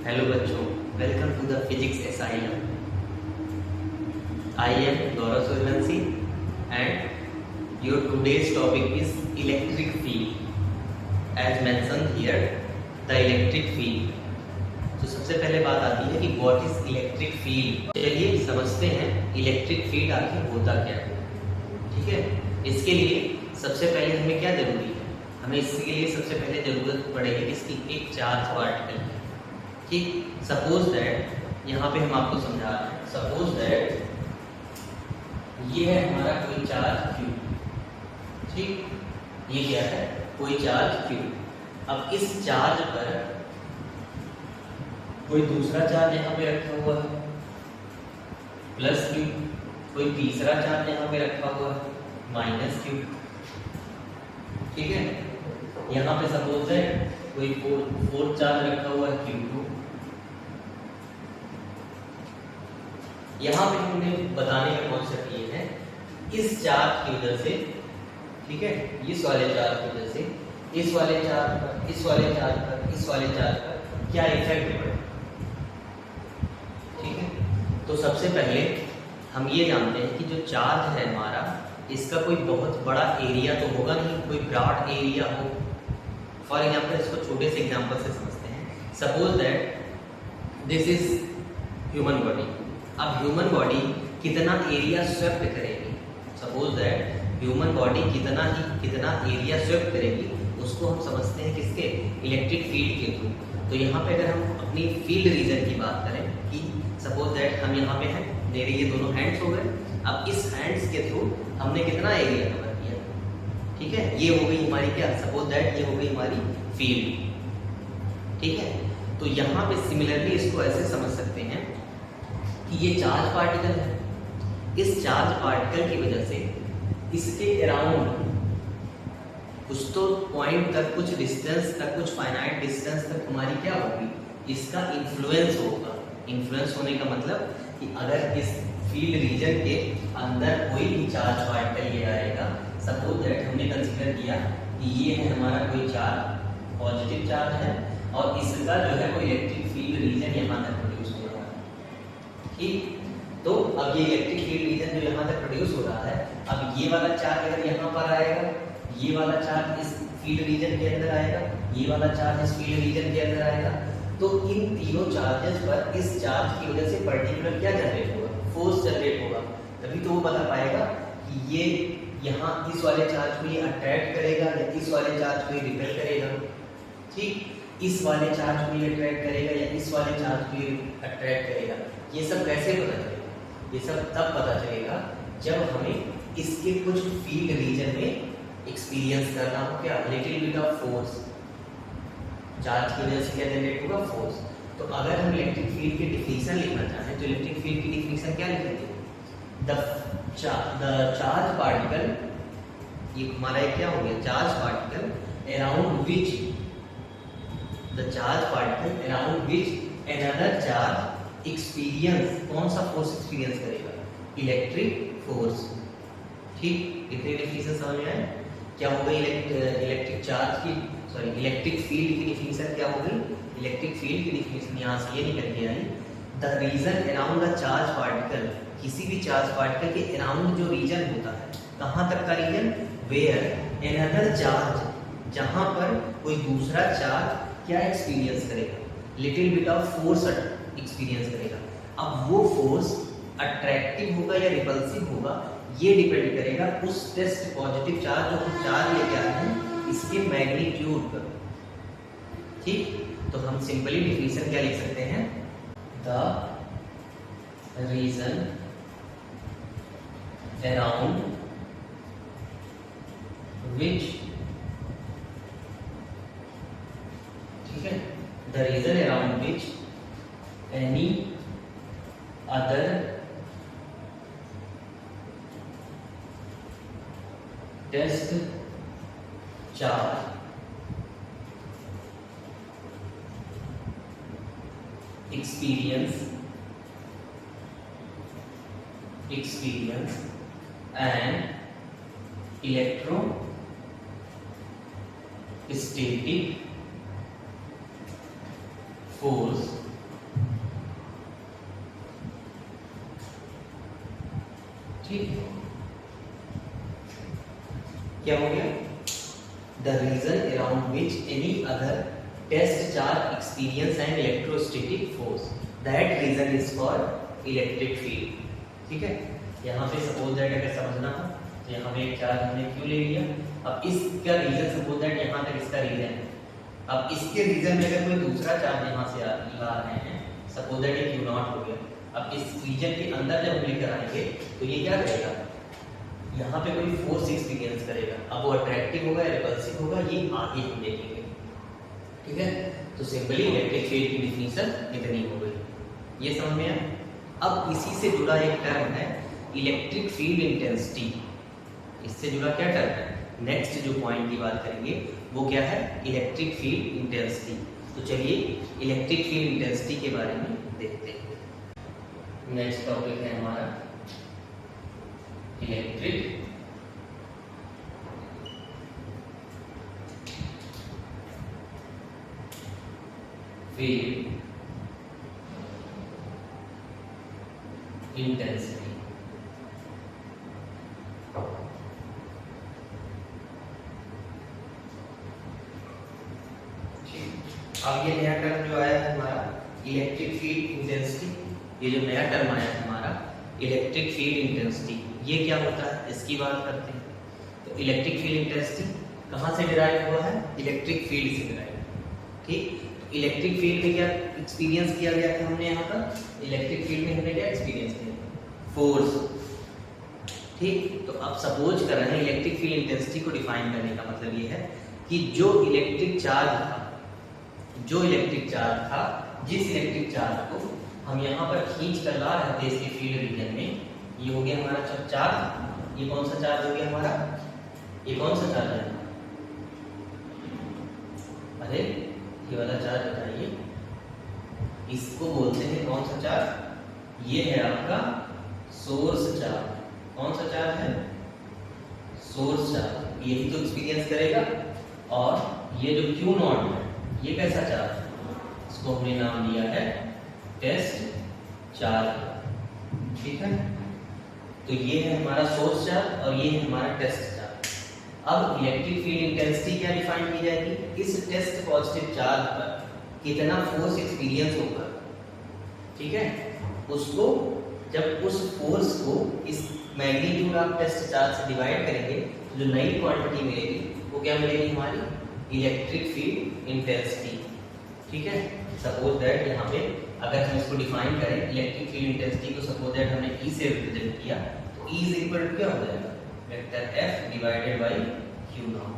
Hello बच्चों, welcome to the physics asylum. I am Gaurav Suryavanshi and your today's topic is electric field. As mentioned here, the electric field. तो सबसे पहले बात आती है कि व्हाट इज इलेक्ट्रिक फील्ड। चलिए समझते हैं इलेक्ट्रिक फील्ड आखिर होता क्या है। ठीक है, इसके लिए सबसे पहले हमें क्या जरूरी है? हमें इसके लिए सबसे पहले जरूरत पड़ेगी इसकी एक चार्ज पार्टिकल की। ठीक, सपोज दैट यहाँ पे हम आपको समझा रहे हैं, सपोज दैट ये है हमारा कोई चार्ज Q। ठीक, ये क्या है? कोई चार्ज Q। अब इस चार्ज पर कोई दूसरा चार्ज यहाँ पे रखा हुआ है प्लस Q, कोई तीसरा चार्ज यहाँ पे रखा हुआ है माइनस Q। ठीक है, यहाँ पे सपोज है कोई फोर्थ चार्ज रखा हुआ है Q2। यहाँ पे हमने बताने का कॉन्सेप्ट ये है, इस चार्ज की वजह से, ठीक है, इस वाले चार्ज की वजह से इस वाले चार्ज पर, इस वाले चार्ज पर, इस वाले चार्ज पर क्या इफेक्ट पड़े। ठीक है, तो सबसे पहले हम ये जानते हैं कि जो चार्ज है हमारा, इसका कोई बहुत बड़ा एरिया तो होगा नहीं, कोई ब्रॉड एरिया हो। फॉर एग्जाम्पल, इसको छोटे से एग्जाम्पल से समझते हैं। Suppose that this is human body. अब ह्यूमन बॉडी कितना एरिया स्वेप्ट करेगी, सपोज दैट ह्यूमन बॉडी कितना एरिया स्वेप्ट करेगी, उसको हम समझते हैं किसके? इलेक्ट्रिक फील्ड के थ्रू। तो यहाँ पे अगर हम अपनी फील्ड रीजन की बात करें कि सपोज दैट हम यहाँ पे हैं, मेरे ये दोनों हैंड्स हो गए। अब इस हैंड्स के थ्रू हमने कितना एरिया कवर किया? ठीक है, ये हो गई हमारी क्या? सपोज दैट ये हो गई हमारी फील्ड। ठीक है, तो यहाँ पे सिमिलरली इसको ऐसे समझ सकते हैं कि ये चार्ज पार्टिकल है। इस चार्ज पार्टिकल की वजह से इसके अराउंड कुछ तो पॉइंट तक, कुछ डिस्टेंस तक, कुछ फाइनाइट डिस्टेंस तक हमारी क्या होगी? इसका इन्फ्लुएंस होगा। इन्फ्लुएंस होने का मतलब कि अगर इस फील्ड रीजन के अंदर कोई भी चार्ज पार्टिकल ये आएगा, सपोज दैट हमने कंसीडर किया कि ये है हमारा कोई चार्ज, पॉजिटिव चार्ज है, और इसका जो है वो इलेक्ट्रिक फील्ड रीजन यहाँ तक प्रोड्यूस हो रहा है। ठीक, तो अब ये इलेक्ट्रिक फील्ड रीजन जो यहाँ तक प्रोड्यूस हो रहा है, अब ये वाला चार्ज अगर यहाँ पर आएगा, ये वाला चार्ज इस फील्ड रीजन के अंदर आएगा, ये वाला चार्ज इस फील्ड रीजन के अंदर आएगा, तो इन तीनों चार्जेस पर इस चार्ज की वजह से पर्टिकुलर क्या जनरेट होगा? फोर्स जनरेट होगा। तभी तो वो बता पाएगा कि ये यहाँ इस वाले चार्ज को ये अट्रैक्ट करेगा या इस वाले चार्ज को ये रिपेल करेगा। ठीक, इस वाले चार्ज को ये अट्रैक्ट करेगा या इस वाले चार्ज को ये अट्रैक्ट करेगा। ये सब कैसे पता चलेगा? ये सब तब पता चलेगा जब हमें इसके कुछ फील्ड रीजन में एक्सपीरियंस करना हो। क्या? Little bit of force. Charge की वजह से क्या जनरेट होगा? फोर्स। तो अगर हम इलेक्ट्रिक फील्ड की डिफिनेशन लिखना चाहें तो इलेक्ट्रिक फील्ड की डिफिनेशन क्या लिखेंगे? द चार्ज पार्टिकल, ये हमारा एक क्या हो गया? Charge particle around which, the charge particle around which another charge experience, कौन सा फोर्स एक्सपीरियंस करेगा? Electric force. ठीक, इतनी डिफिनेशन समझ में आए? क्या हो गई इलेक्ट्रिक चार्ज की, सॉरी इलेक्ट्रिक फील्ड की डिफिनेशन क्या हो गई? इलेक्ट्रिक फील्ड की डिफिनेशन यहाँ से ये निकल के आई, the region around the charge particle. किसी भी चार्ज पार्टिकल के अराउंड जो रीजन होता है, कहाँ तक का रीजन? वेयर एनदर चार्ज, जहाँ पर कोई दूसरा चार्ज क्या एक्सपीरियंस करेगा? Little bit of force experience करेगा। अब वो फोर्स अट्रैक्टिव होगा या रिपल्सिव होगा, ये डिपेंड करेगा उस टेस्ट पॉजिटिव चार्ज जो हम चार्ज लेके आए हैं इसके मैग्नीट्यूड पर। ठीक, तो हम सिंपली डिफिनेशन क्या लिख सकते हैं? द रीजन अराउंड विच, ठीक है, the region around which any other test charge experience and electrostatic force क्या हो गया, the region around which any other test charge experience and electrostatic force, that region is called electric field. ठीक है, यहाँ पे suppose that अगर समझना हो तो यहाँ पे एक चार्ज हमने क्यू ले लिया, अब इसका रीजन सपोज दैट यहाँ तक इसका रीजन है, अब इसके रीजन में अगर कोई दूसरा चार्ज यहाँ से ला रहे हैं, सपोज दैट ये क्यू नॉट हो गया, अब इस रीजन के अंदर जब लेकर आएंगे तो ये क्या करेगा, यहाँ पे कोई फोर्स एक्सपीरियंस करेगा, अब वो अट्रैक्टिव होगा या रिपल्सिव होगा ये आगे हम देखेंगे। ठीक है, तो सिंपली इलेक्ट्रिक फील्ड की डिफिनीशन इतनी हो गई, ये समझ में आया। अब इसी से जुड़ा एक टर्म है इलेक्ट्रिक फील्ड इंटेंसिटी, इससे जुड़ा क्या टर्म है, नेक्स्ट जो पॉइंट की बात करेंगे वो क्या है, इलेक्ट्रिक फील्ड इंटेंसिटी। तो चलिए इलेक्ट्रिक फील्ड इंटेंसिटी के बारे में देखते हैं। नेक्स्ट टॉपिक है हमारा इलेक्ट्रिक फील्ड इंटेंसिटी। अब ये नया टर्म जो आया है हमारा इलेक्ट्रिक फील्ड इंटेंसिटी, ये जो नया टर्म आया है हमारा इलेक्ट्रिक फील्ड इंटेंसिटी, ये क्या होता है इसकी बात करते हैं। तो इलेक्ट्रिक फील्ड इंटेंसिटी कहाँ से डिराइव हुआ है, इलेक्ट्रिक फील्ड से डिराइव। ठीक, तो इलेक्ट्रिक फील्ड में क्या एक्सपीरियंस किया गया था हमने यहाँ पर, इलेक्ट्रिक फील्ड में हमने क्या एक्सपीरियंस किया, फोर्स। ठीक, तो अब सपोज कर रहे हैं इलेक्ट्रिक फील्ड इंटेंसिटी को डिफाइन करने का मतलब ये है कि जो इलेक्ट्रिक चार्ज था, जिस इलेक्ट्रिक चार्ज को हम यहाँ पर खींच कर ला रहे थे इसके फील्ड रीजन में, ये हो गया हमारा चार्ज, ये कौन सा चार्ज हो गया हमारा, ये कौन सा चार्ज है, अरे ये वाला चार्ज बताइए, इसको बोलते हैं कौन सा चार्ज, ये है आपका सोर्स चार्ज। कौन सा चार्ज है, सोर्स चार्ज, यही तो एक्सपीरियंस करेगा। और ये जो क्यू नॉट है ये कैसा चार्ज, इसको हमने नाम दिया है टेस्ट चार्ज। ठीक है, तो ये है हमारा सोर्स चार्ज और ये है हमारा टेस्ट चार्ज। अब इलेक्ट्रिक फील्ड इंटेंसिटी क्या डिफाइन की जाएगी, इस टेस्ट पॉजिटिव चार्ज पर कितना फोर्स एक्सपीरियंस होगा। ठीक है, उसको जब उस फोर्स को इस मैग्नीट्यूड ऑफ टेस्ट चार्ज से डिवाइड करेंगे तो जो नई क्वांटिटी मिलेगी वो क्या मिलेगी, हमारी इलेक्ट्रिक फील्ड इंटेंसिटी। ठीक है, सपोज दैट यहाँ पे अगर हम इसको डिफाइन करें इलेक्ट्रिक फील्ड इंटेंसिटी को, सपोज दैट हमने ई से रिप्रेजेंट किया तो ई इज इक्वल टू क्या हो जाएगा, vector F divided by Q not.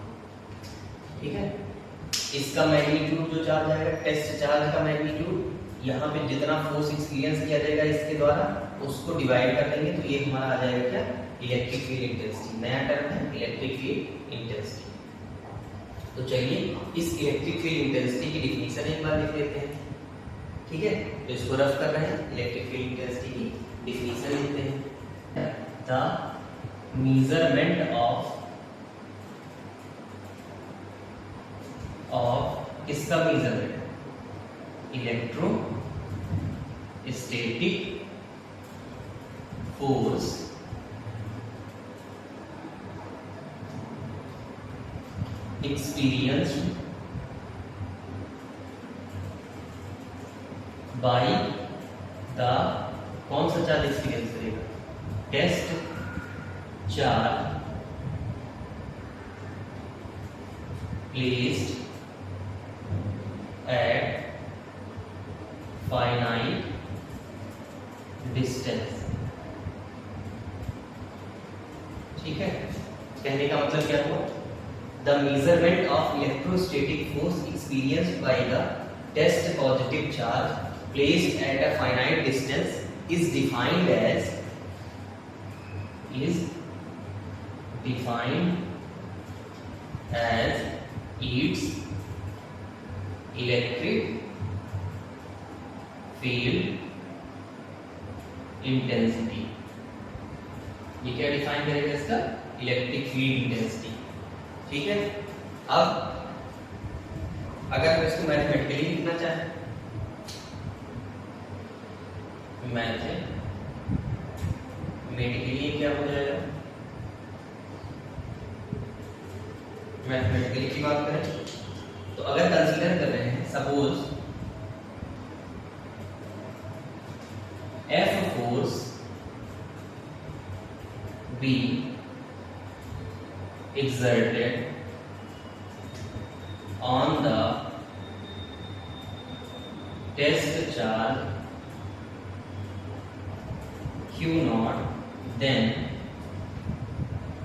ठीक है, इसका मैग्नीट्यूड जो चार्ज आएगा, टेस्ट चार्ज का मैग्नीट्यूड, यहाँ पे जितना फोर्स एक्सपीरियंस किया जाएगा इसके द्वारा उसको डिवाइड कर देंगे तो ये हमारा आ जाएगा क्या, इलेक्ट्रिक फील्ड इंटेंसिटी। नया टर्म है इलेक्ट्रिक फील्ड इंटेंसिटी। तो चलिए इस इलेक्ट्रिक फील्ड इंटेंसिटी की डिफिनीशन एक बार लिख लेते हैं। ठीक है, तो इसको रफ कर रहे हैं, इलेक्ट्रिक फील्ड इंटेंसिटी की डिफिनीशन लिखते हैं, द मेजरमेंट ऑफ किसका measurement, electrostatic force experienced by the, कौन सा चार्ज एक्सपीरियंस करेगा, test charge placed at finite distance। ठीक है, कहने का मतलब क्या हुआ, the measurement of electrostatic force experienced by the test positive charge placed at a finite distance is defined as its electric field intensity। ये क्या डिफाइन करेगा इसका, इलेक्ट्रिक फील्ड इंटेंसिटी। ठीक है, अब अगर हम इसको मैथमेटिकली लिखना चाहें, मैथमेटिकली क्या हो जाएगा, मैथमेटिकली की बात करें तो अगर कंसीडर कर रहे हैं suppose F force be exerted on the test charge Q naught, then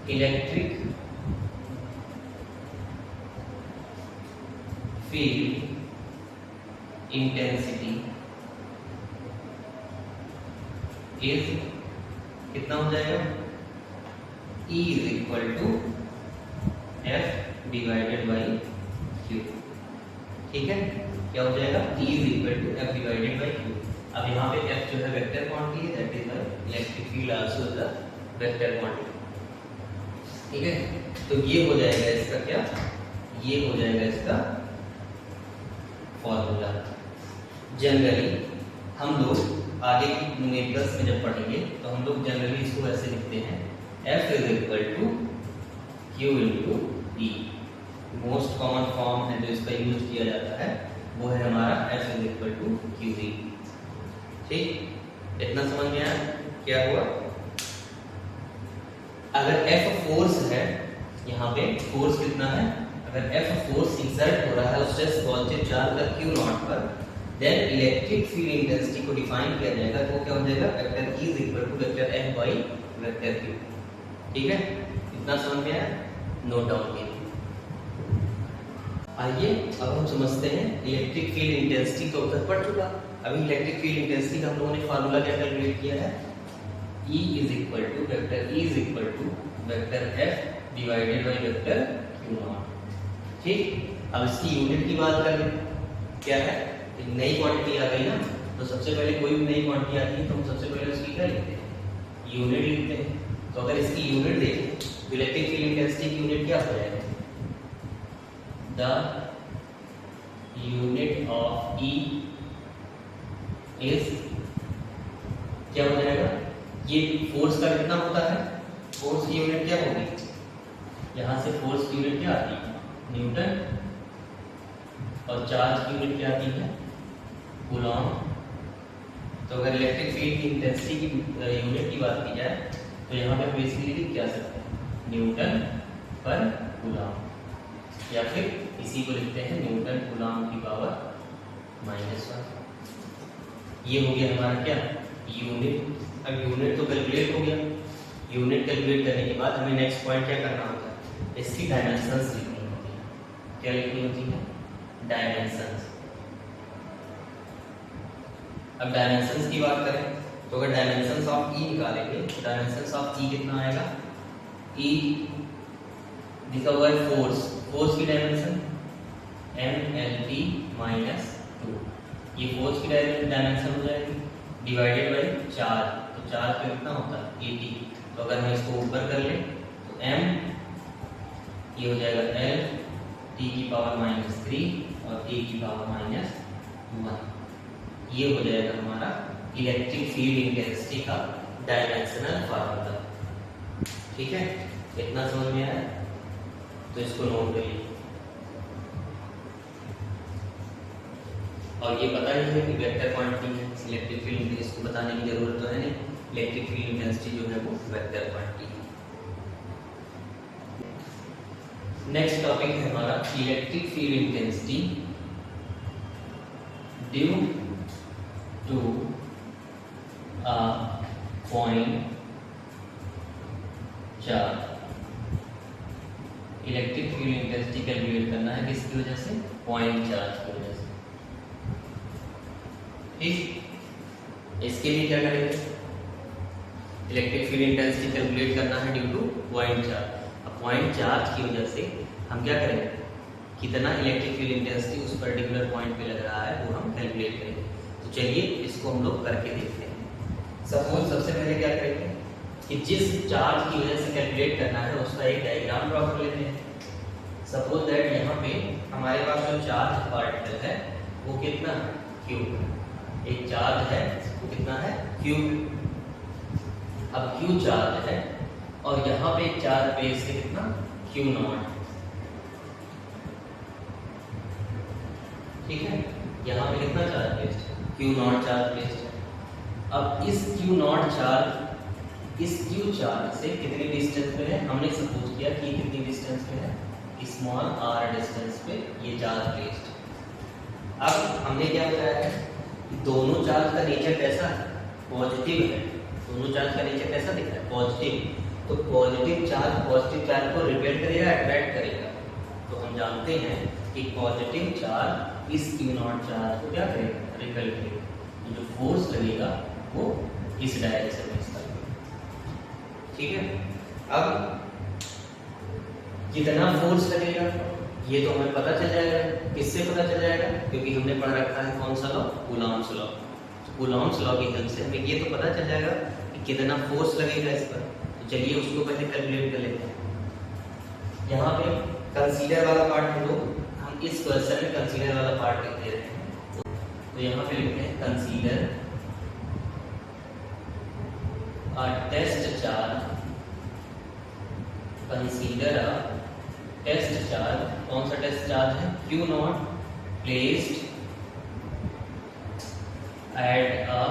electric field intensity is कितना हो जाएगा E is equal to F divided by Q। ठीक है, क्या हो जाएगा E is equal to F divided by Q। अब यहाँ पे F जो है वेक्टर क्वांटिटी है, that is the electric field also is the vector quantity. ठीक है, तो ये हो जाएगा इसका क्या, ये हो जाएगा इसका फॉर्मूला। जनरली हम लोग आगे की न्यूमेरिकल्स में जब पढ़ेंगे तो हम लोग जनरली इसको ऐसे लिखते हैं F is equal to Q into E। Most common form है जो इसका यूज किया जाता है वो है हमारा F is equal to QE। ठीक, इतना समझ में आया क्या हुआ। अगर F फोर्स है, यहाँ पे फोर्स कितना है, अगर F फोर्स एक्सर्ट हो रहा है उस स्ट्रेस पॉजिटिव चार्ज का Q नॉट पर, देन इलेक्ट्रिक फील्ड इंटेंसिटी को डिफाइन किया जाएगा तो क्या हो जाएगा vector E is equal to vector F by vector Q। ठीक है, इतना समझ में आया, नोट डाउन कीजिए। आइए अब हम समझते हैं इलेक्ट्रिक फील्ड इंटेंसिटी तो अब तक पढ़ चुका। अभी इलेक्ट्रिक फील्ड इंटेंसिटी का हम लोगों ने फार्मूला क्या कैलकुलेट किया है, E is equal to vector E is equal to vector F divided by vector Q naught. ठीक, अब इसकी यूनिट की बात करें, क्या है, एक नई क्वांटिटी आ गई ना, तो सबसे पहले कोई भी नई क्वांटिटी आती है तो हम सबसे पहले उसकी क्या लिखते हैं, यूनिट लिखते हैं। तो अगर इसकी यूनिट देखें तो इलेक्ट्रिक फील्ड इंटेंसिटी की यूनिट क्या हो जाएगा, the unit of E is, क्या हो जाएगा, ये फोर्स का कितना होता है, फोर्स की यूनिट क्या होगी, यहाँ से फोर्स की यूनिट क्या आती है न्यूटन, और चार्ज की यूनिट क्या आती है कूलॉम। तो अगर इलेक्ट्रिक फील्ड की इंटेंसिटी की यूनिट की बात की जाए तो यहाँ पे बेसिकली लिख क्या सकते हैं न्यूटन पर कूलॉम, या फिर इसी को लिखते हैं न्यूटन कूलॉम की पावर -1। ये हो गया हमारा क्या यूनिट। अब यूनिट तो कैलकुलेट हो गया, यूनिट कैलकुलेट करने के बाद हमें नेक्स्ट पॉइंट क्या करना होता है, इसकी डायमेंशंस लिखनी होती है। क्या लिखनी होती है, डायमेंशंस। अब डायमेंशंस की बात करें तो अगर डायमेंशंस ऑफ E निकालेंगे तो डायमेंशंस ऑफ E कितना आएगा, E लिखा हुआ है फोर्स, फोर्स की डायमेंशन mLT -2, ये फोर्स की डायमेंशन हो जाएगी डिवाइडेड बाय चार्ज, तो चार्ज का कितना होता है 80। तो अगर हम इसको ऊपर कर लें तो m ये हो जाएगा L T की पावर -3 और A की पावर -1, ये हो जाएगा हमारा इलेक्ट्रिक फील्ड इंटेंसिटी का डायमेंशनल फार्मूला। ठीक है, इतना समझ में आया, तो इसको नोट करिए। और ये पता ही है कि वेक्टर क्वांटिटी है, इलेक्ट्रिक फील्ड, इसको बताने की जरूरत तो है नहीं, इलेक्ट्रिक फील्ड इंटेंसिटी जो है वो वेक्टर क्वांटिटी है। नेक्स्ट टॉपिक है हमारा electric field intensity due to a point charge. Electric field intensity calculate करना है किसकी वजह से, पॉइंट चार्ज की वजह से। ठीक, इसके लिए क्या करेंगे, इलेक्ट्रिक फील्ड इंटेंसिटी कैलकुलेट करना है ड्यू टू पॉइंट चार्ज। अब पॉइंट चार्ज की वजह से हम क्या करेंगे, कितना इलेक्ट्रिक फील्ड इंटेंसिटी उस पर्टिकुलर पॉइंट पे लग रहा है वो हम कैलकुलेट करेंगे। तो चलिए इसको हम लोग करके देखते हैं। सपोज सबसे पहले क्या करेंगे कि जिस चार्ज की वजह से कैलकुलेट करना है उसका एक डायग्राम ड्रॉ कर लेते हैं। सपोज दैट यहाँ पे हमारे पास जो चार्ज पार्टिकल है वो कितना है, Q। एक चार्ज है वो कितना है, Q। अब Q चार्ज है और यहाँ पे एक चार्ज बेस है कितना, Q नॉट। ठीक है, यहाँ पे कितना चार्ज प्लेस्ड है, क्यू नॉट चार्ज प्लेस्ड है। अब इस क्यू नॉट चार्ज इस क्यू चार्ज से कितनी डिस्टेंस पे है, हमने सपोज किया कि कितनी डिस्टेंस पे है, स्मॉल आर डिस्टेंस पे ये चार्ज प्लेस्ड है। अब हमने क्या बताया है कि दोनों चार्ज का नेचर कैसा है, पॉजिटिव है। दोनों चार्ज का नेचर कैसा दिख रहा है, पॉजिटिव। तो पॉजिटिव चार्ज को रिपेल करेगा, अट्रैक्ट करेगा। तो हम जानते हैं कि पॉजिटिव चार्ज इस क्यू नॉट चार्ज को क्या करेगा, रिपेल करेगा। तो जो फोर्स लगेगा वो इस डायरेक्शन में इसका, ठीक है। अब कितना फोर्स लगेगा ये तो हमें पता चल जाएगा। किससे पता चल जाएगा, क्योंकि हमने पढ़ रखा है कौन सा law, Coulomb's law. Coulomb's law की हेल्प से हमें ये तो पता चल जाएगा कि कितना फोर्स लगेगा इस पर। तो चलिए उसको पहले कैलकुलेट कर लेते हैं। यहाँ पे कंसीडर वाला पार्ट हम लोग, हम इस क्वेश्चन में कंसीडर वाला पार्ट लिख दे रहे हैं। तो यहाँ पे लिखते हैं consider a test charge, consider a test charge. कौन सा टेस्ट चार्ज है, Q naught placed at a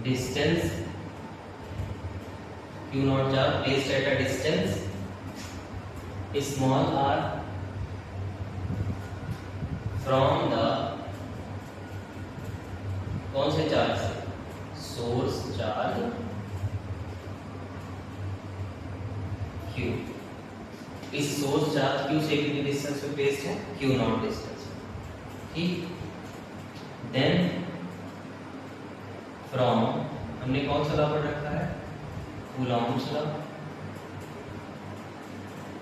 distance, Q naught charge placed at a distance small R from the, कौन से चार्ज से, सोर्स चार्ज क्यू। इस source charge Q से कितनी distance पे प्लेस्ड है, क्यू नॉट डिस्टेंस, ठीक। देन फ्रॉम, हमने कौन सा लॉ पढ़ रखा है, Coulomb's law,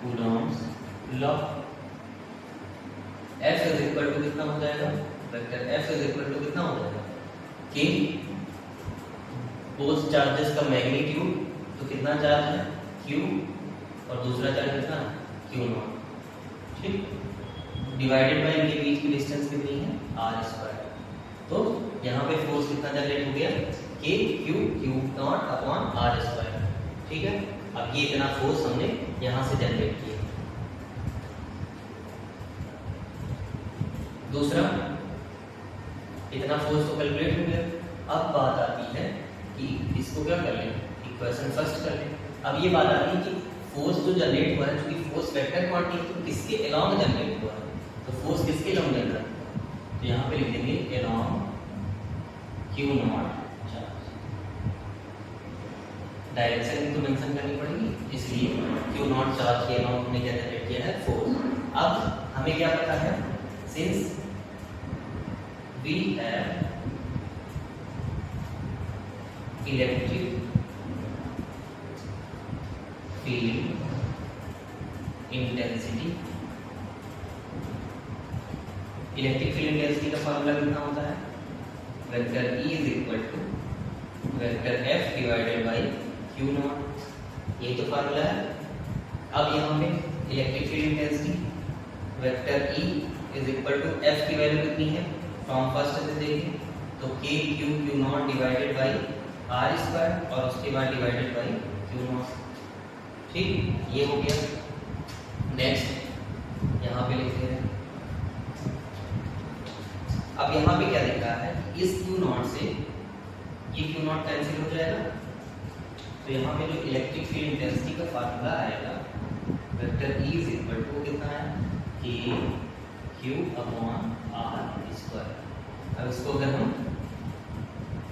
Coulomb's law. F is equal to कितना हो जाएगा, vector F is equal to कितना हो जाएगा कि बोथ चार्जेस का मैग्नीट्यूड, तो कितना चार्ज है Q और दूसरा चार्ज कितना Q नॉट, ठीक, डिवाइडेड बाय इनके बीच की डिस्टेंस कितनी है r स्क्वायर। तो यहाँ पे फोर्स कितना जनरेट हो गया, K Q not upon r square, ठीक है। अब ये इतना फोर्स हमने यहाँ से जनरेट किया। दूसरा, इतना फोर्स तो कैलकुलेट हो गया। अब बात आती है कि इसको क्या कर लें, इक्वेशन फर्स्ट कर लें। अब ये बात आती है कि फोर्स जो जनरेट हुआ है, क्योंकि फोर्स वेक्टर क्वांटिटी तो किसके अलोंग जनरेट हुआ है, तो फोर्स किसके अलोंग जनरेट हुआ है, तो यहाँ पे लिख देंगे along Q naught charge. Direction तो मेंशन करनी पड़ेगी, इसलिए क्यू नॉट चार्ज के अलोंग हमने क्या जनरेट किया है, फोर्स। अब हमें क्या पता है, since we have electric field intensity, electric field intensity का फॉर्मूला कितना होता है, vector E is equal to vector F divided by Q naught, ये तो फॉर्मूला है। अब यहाँ पे electric field intensity vector E is equal to F की वैल्यू कितनी है, फ्रॉम फर्स्ट से देखें तो K Q naught divided by R square और उसके बाद डिवाइडेड बाई क्यू नॉट, ठीक, ये हो गया। नेक्स्ट यहाँ पे लिखते हैं, अब यहाँ पे क्या लिखा है, इस क्यू नॉट से ये क्यू नॉट कैंसिल हो जाएगा। तो यहाँ पे जो इलेक्ट्रिक फील्ड इंटेंसिटी का फार्मूला आएगा, vector E is equal to कितना है, K Q upon R square. अब इसको अगर हम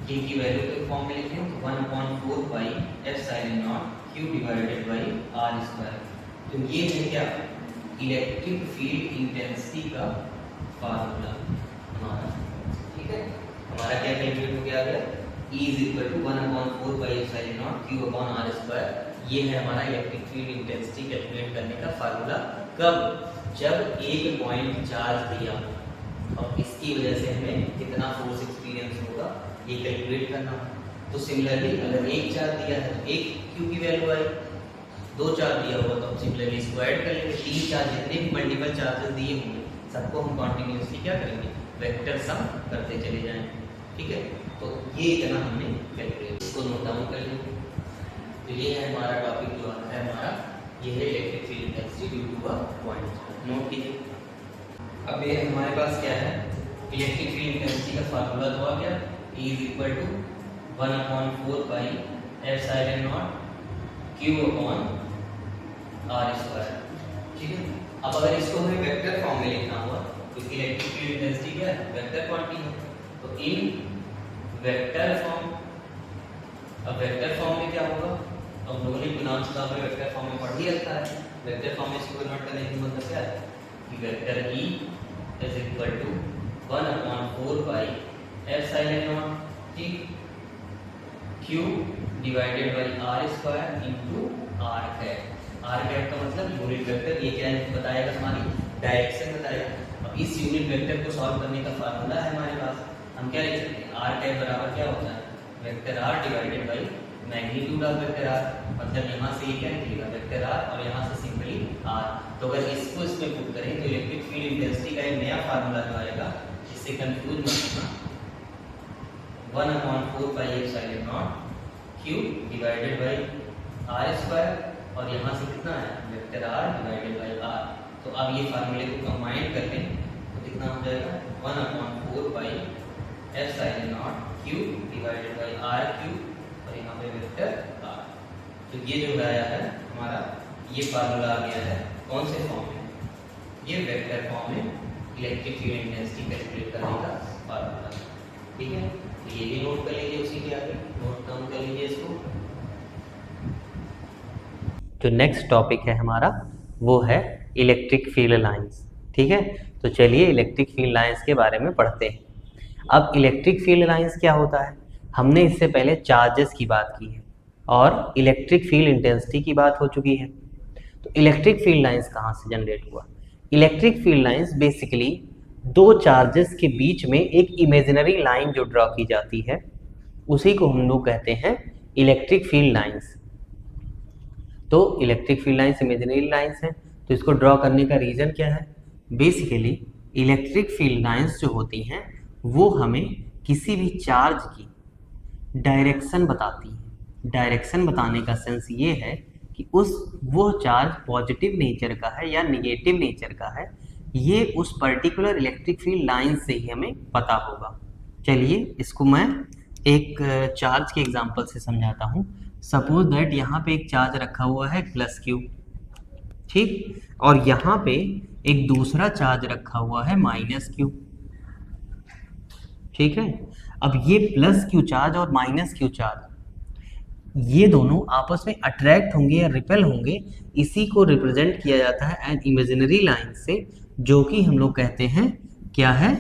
K की वैल्यू के फॉर्म में लिखें तो 1/4 pi epsilon naught Q divided by R square. तो ये है क्या, इलेक्ट्रिक फील्ड इंटेंसिटी का फार्मूला हमारा, ठीक है। हमारा क्या कैलकुलेट हो गया, E is equal to 1/4 pi epsilon naught Q upon R square. ये है हमारा इलेक्ट्रिक फील्ड इंटेंसिटी कैलकुलेट करने का फार्मूला। कब, जब एक पॉइंट चार्ज दिया और इसकी वजह से हमें कितना फोर्स एक्सपीरियंस होगा ये कैलकुलेट करना। तो सिमिलरली अगर एक चार्ज दिया है तो एक Q की वैल्यू आई, दो चार्ज दिया होगा तो हम सिमिलरली इसको ऐड कर लेंगे। तीन चार्ज जितने भी मल्टीपल चार्जेस दिए होंगे सबको हम कॉन्टिन्यूसली क्या करेंगे, वेक्टर सम करते चले जाएंगे, ठीक है। तो ये इतना हमने कैलकुलेट, इसको नोट डाउन कर लेंगे। तो ये है हमारा टॉपिक जो है हमारा, ये है electric field intensity due to a point, note कीजिए। अब ये हमारे पास क्या है, इलेक्ट्रिक फील्ड इंटेंसिटी का फार्मूला तो आ गया, E is equal to 1/4 pi epsilon naught Q upon R square. ठीक है, अब अगर इसको हमें वेक्टर फॉर्म में लिखना हुआ, क्योंकि इलेक्ट्रिक फील्ड इंटेंसिटी क्या है, वेक्टर क्वांटिटी है, तो इन वेक्टर फॉर्म, अब वेक्टर फॉर्म में क्या होगा, अब हम लोगों ने गुणांक सूत्र में वेक्टर फॉर्म में पढ़ ही रखा है, वेक्टर फॉर्म में इसको कन्वर्ट करने की मतलब क्या है कि vector E is equal to 1/4 pi epsilon naught, ठीक, Q divided by R square into R cap. R cap का मतलब यूनिट वेक्टर, ये क्या है बताएगा, हमारी डायरेक्शन बताएगा। अब इस यूनिट वेक्टर को सॉल्व करने का फार्मूला है हमारे पास, हम क्या लिख सकते हैं, R कैप बराबर क्या होता है, vector R divided by magnitude of vector R, मतलब यहाँ से ये क्या निकलेगा, वेक्टर R, और यहाँ से सिंपली R। तो अगर इसको इसमें पुट करें तो इलेक्ट्रिक फील्ड इंटेंसिटी का एक नया फार्मूला जो आएगा, इससे कंफ्यूज मत होना, 1/4 pi epsilon naught Q divided by R square, और यहाँ से कितना है, vector R divided by R। तो अब ये फार्मूले को कंबाइन कर लें तो कितना हो जाएगा, 1/4 pi epsilon naught Q divided by R cube, और यहाँ पे वेक्टर R। तो ये जो आया है हमारा, ये फार्मूला आ गया है कौन से फॉर्म में, ये वेक्टर फॉर्म में इलेक्ट्रिक फील्ड इंटेंसिटी कैलकुलेट करने का फार्मूला। ठीक है, तो ये भी नोट कर लीजिए, उसी के आगे नोट डाउन कर लीजिए इसको। जो नेक्स्ट टॉपिक है हमारा वो है इलेक्ट्रिक फील्ड लाइंस। ठीक है, तो चलिए इलेक्ट्रिक फील्ड लाइंस के बारे में पढ़ते हैं। अब इलेक्ट्रिक फील्ड लाइंस क्या होता है, हमने इससे पहले चार्जेस की बात की है और इलेक्ट्रिक फील्ड इंटेंसिटी की बात हो चुकी है। तो इलेक्ट्रिक फील्ड लाइंस कहाँ से जनरेट हुआ, इलेक्ट्रिक फील्ड लाइंस बेसिकली दो चार्जेस के बीच में एक इमेजिनरी लाइन जो ड्रॉ की जाती है उसी को हम लोग कहते हैं इलेक्ट्रिक फील्ड लाइंस। तो electric field lines imaginary lines हैं, तो इसको ड्रॉ करने का रीज़न क्या है, बेसिकली इलेक्ट्रिक फील्ड लाइंस जो होती हैं वो हमें किसी भी चार्ज की डायरेक्शन बताती हैं। डायरेक्शन बताने का सेंस ये है कि वो चार्ज पॉजिटिव नेचर का है या निगेटिव नेचर का है, ये उस पर्टिकुलर इलेक्ट्रिक फील्ड लाइन से ही हमें पता होगा। चलिए इसको मैं एक चार्ज के एग्जांपल से समझाता हूँ। सपोज दैट यहाँ पे एक चार्ज रखा हुआ है +Q, ठीक, और यहाँ पे एक दूसरा चार्ज रखा हुआ है -Q। ठीक है, अब ये +Q चार्ज और -Q चार्ज ये दोनों आपस में अट्रैक्ट होंगे या रिपेल होंगे, इसी को रिप्रेजेंट किया जाता है एन इमेजिनरी लाइन से, जो कि हम लोग कहते हैं क्या है,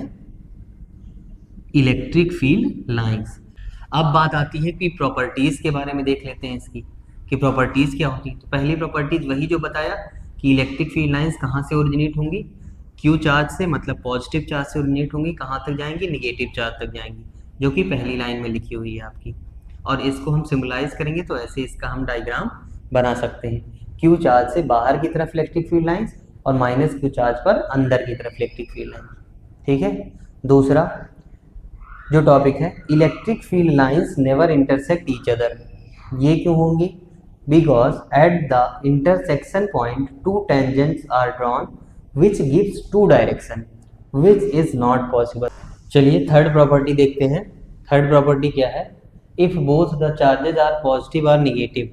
इलेक्ट्रिक फील्ड लाइंस। अब बात आती है कि प्रॉपर्टीज के बारे में देख लेते हैं इसकी कि प्रॉपर्टीज क्या होती है। तो पहली प्रॉपर्टीज वही जो बताया कि इलेक्ट्रिक फील्ड लाइंस कहाँ से ओरिजिनेट होंगी, Q चार्ज से, मतलब पॉजिटिव चार्ज से ओरिजिनेट होंगी, कहाँ तक जाएंगी, निगेटिव चार्ज तक जाएंगी, जो कि पहली लाइन में लिखी हुई है आपकी। और इसको हम सिम्बलाइज करेंगे तो ऐसे इसका हम डायग्राम बना सकते हैं, Q चार्ज से बाहर की तरफ इलेक्ट्रिक फील्ड लाइंस और -Q चार्ज पर अंदर की तरफ इलेक्ट्रिक फील्ड लाइंस। ठीक है, दूसरा जो टॉपिक है, electric field lines never intersect each other. ये क्यों होंगी, because at the intersection point two tangents are drawn which gives two direction which is not possible. चलिए थर्ड प्रॉपर्टी देखते हैं। थर्ड प्रॉपर्टी क्या है, if both the charges are positive और निगेटिव।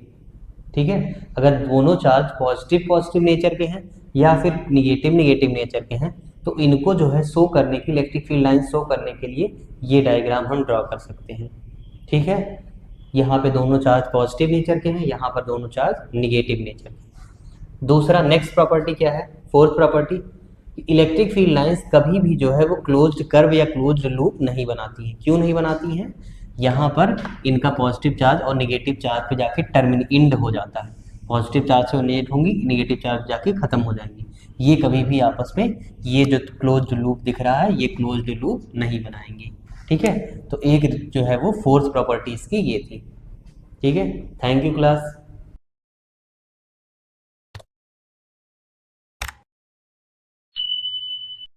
ठीक है, अगर दोनों चार्ज पॉजिटिव नेचर के हैं या फिर निगेटिव नेचर के हैं, तो इनको जो है शो करने की, इलेक्ट्रिक फील्ड लाइन शो करने के लिए ये डायग्राम हम ड्रॉ कर सकते हैं। ठीक है, यहाँ पे दोनों चार्ज पॉजिटिव नेचर के हैं, यहाँ पर दोनों चार्ज निगेटिव नेचर के। दूसरा नेक्स्ट प्रॉपर्टी क्या है, fourth property, electric field lines कभी भी जो है वो क्लोज्ड कर्व या क्लोज्ड लूप नहीं बनाती हैं। क्यों नहीं बनाती हैं, यहाँ पर इनका पॉजिटिव चार्ज और निगेटिव चार्ज पे जाके टर्मिनेट हो जाता है, पॉजिटिव चार्ज से ओरिजिनेट होंगी, निगेटिव चार्ज जाके खत्म हो जाएंगी। ये कभी भी आपस में ये जो क्लोज्ड लूप दिख रहा है ये क्लोज्ड लूप नहीं बनाएंगे। ठीक है, तो एक जो है वो फोर्थ प्रॉपर्टी इसकी ये थी। ठीक है, थैंक यू क्लास।